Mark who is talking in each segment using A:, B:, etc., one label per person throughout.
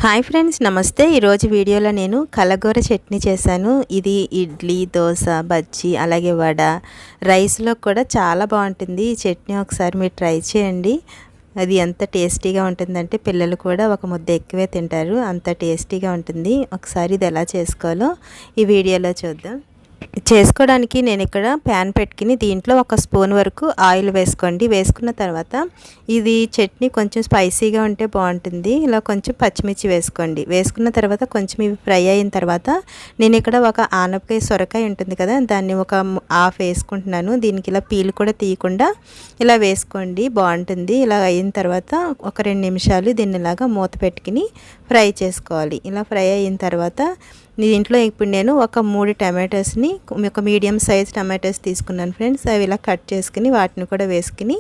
A: Hi friends, నమస్తే. ఈరోజు వీడియోలో నేను కలగూర చట్నీ చేశాను. ఇది ఇడ్లీ, దోశ, బజ్జీ, అలాగే వడ, రైస్లో కూడా చాలా బాగుంటుంది. ఈ చట్నీ ఒకసారి మీరు ట్రై చేయండి. అది ఎంత టేస్టీగా ఉంటుందంటే పిల్లలు కూడా ఒక ముద్ద ఎక్కువే తింటారు, అంత టేస్టీగా ఉంటుంది. ఒకసారి ఇది ఎలా చేసుకోవాలో ఈ వీడియోలో చూద్దాం. చేసుకోవడానికి నేను ఇక్కడ ప్యాన్ పెట్టుకుని దీంట్లో ఒక స్పూన్ వరకు ఆయిల్ వేసుకోండి. వేసుకున్న తర్వాత ఇది చట్నీ కొంచెం స్పైసీగా ఉంటే బాగుంటుంది. ఇలా కొంచెం పచ్చిమిర్చి వేసుకోండి. వేసుకున్న తర్వాత కొంచెం ఇవి ఫ్రై అయిన తర్వాత నేను ఇక్కడ ఒక ఆనపకాయ సొరకాయ ఉంటుంది కదా, దాన్ని ఒక హాఫ్ వేసుకుంటున్నాను. దీనికి ఇలా పీలు కూడా తీయకుండా ఇలా వేసుకోండి, బాగుంటుంది. ఇలా అయిన తర్వాత ఒక 2 నిమిషాలు దీన్ని ఇలాగా మూత పెట్టుకుని ఫ్రై చేసుకోవాలి. ఇలా ఫ్రై అయిన తర్వాత దీంట్లో ఇప్పుడు నేను ఒక 3 టమాటోస్ని, ఒక మీడియం సైజ్ టమాటోస్ తీసుకున్నాను ఫ్రెండ్స్. అవి ఇలా కట్ చేసుకుని వాటిని కూడా వేసుకుని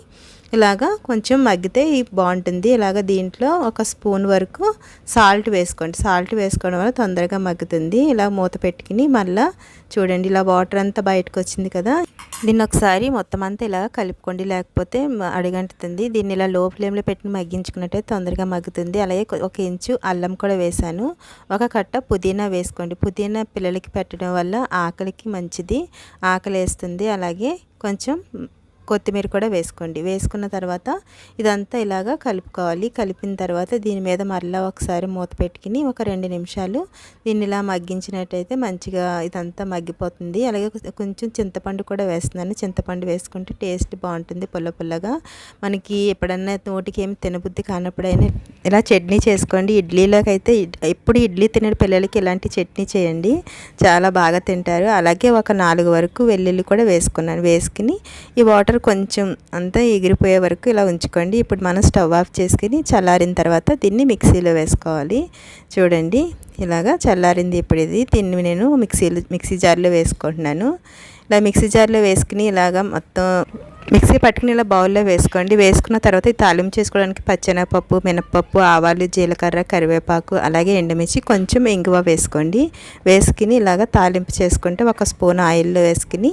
A: ఇలాగా కొంచెం మగ్గితే బాగుంటుంది. ఇలాగ దీంట్లో ఒక స్పూన్ వరకు సాల్ట్ వేసుకోండి. సాల్ట్ వేసుకోవడం వల్ల తొందరగా మగ్గుతుంది. ఇలా మూత పెట్టుకుని మళ్ళీ చూడండి, ఇలా వాటర్ అంతా బయటకు వచ్చింది కదా, దీన్ని ఒకసారి మొత్తం అంతా ఇలా కలుపుకోండి, లేకపోతే అడుగంటుతుంది. దీన్ని ఇలా లో ఫ్లేమ్లో పెట్టి మగ్గించుకున్నట్టయితే తొందరగా మగ్గుతుంది. అలాగే 1 ఇంచు అల్లం కూడా వేసాను. ఒక కట్ట పుదీనా వేసుకోండి. పుదీనా పిల్లలకి పెట్టడం వల్ల ఆకలికి మంచిది, ఆకలి వేస్తుంది. అలాగే కొంచెం కొత్తిమీర కూడా వేసుకోండి. వేసుకున్న తర్వాత ఇదంతా ఇలాగా కలుపుకోవాలి. కలిపిన తర్వాత దీని మీద మరలా ఒకసారి మూత పెట్టుకుని ఒక 2 నిమిషాలు దీన్ని ఇలా మగ్గించినట్టయితే మంచిగా ఇదంతా మగ్గిపోతుంది. అలాగే కొంచెం చింతపండు కూడా వేస్తున్నాను. చింతపండు వేసుకుంటే టేస్ట్ బాగుంటుంది, పుల్ల పుల్లగా. మనకి ఎప్పుడన్నా నోటికి ఏమి తినబుద్ధి కానప్పుడైనా ఇలా చట్నీ చేసుకోండి. ఇడ్లీలోకి అయితే ఎప్పుడు ఇడ్లీ తినే పిల్లలకి ఇలాంటి చట్నీ చేయండి, చాలా బాగా తింటారు. అలాగే ఒక 4 వరకు వెల్లుల్లి కూడా వేసుకున్నాను. వేసుకుని ఈ వాటర్ కొంచెం అంతా ఎగిరిపోయే వరకు ఇలా ఉంచుకోండి. ఇప్పుడు మనం స్టవ్ ఆఫ్ చేసుకుని చల్లారిన తర్వాత దీన్ని మిక్సీలో వేసుకోవాలి. చూడండి, ఇలాగా చల్లారింది. ఇప్పుడు దీన్ని నేను మిక్సీ జార్లో వేసుకుంటున్నాను. ఇలా మిక్సీ జార్లో వేసుకుని ఇలాగా మొత్తం మిక్సీ పట్టుకుని ఇలా బౌల్లో వేసుకోండి. వేసుకున్న తర్వాత ఈ తాలింపు చేసుకోవడానికి పచ్చెనగపప్పు, మినపప్పు, ఆవాలు, జీలకర్ర, కరివేపాకు, అలాగే ఎండుమిర్చి, కొంచెం ఇంగువ వేసుకోండి. వేసుకుని ఇలాగ తాలింపు చేసుకుంటే ఒక స్పూన్ ఆయిల్లో వేసుకుని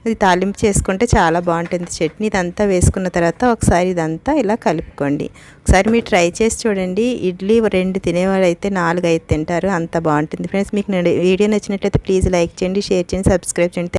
A: ఇది తాలింపు చేసుకుంటే చాలా బాగుంటుంది చట్నీ. ఇదంతా వేసుకున్న తర్వాత ఒకసారి ఇదంతా ఇలా కలుపుకోండి. ఒకసారి మీరు ట్రై చేసి చూడండి. ఇడ్లీ 2 తినేవాళ్ళు అయితే 4, 5 తింటారు, అంత బాగుంటుంది ఫ్రెండ్స్. మీకు వీడియో నచ్చినట్లయితే ప్లీజ్ లైక్ చేయండి, షేర్ చేయండి, సబ్స్క్రైబ్ చేయండి.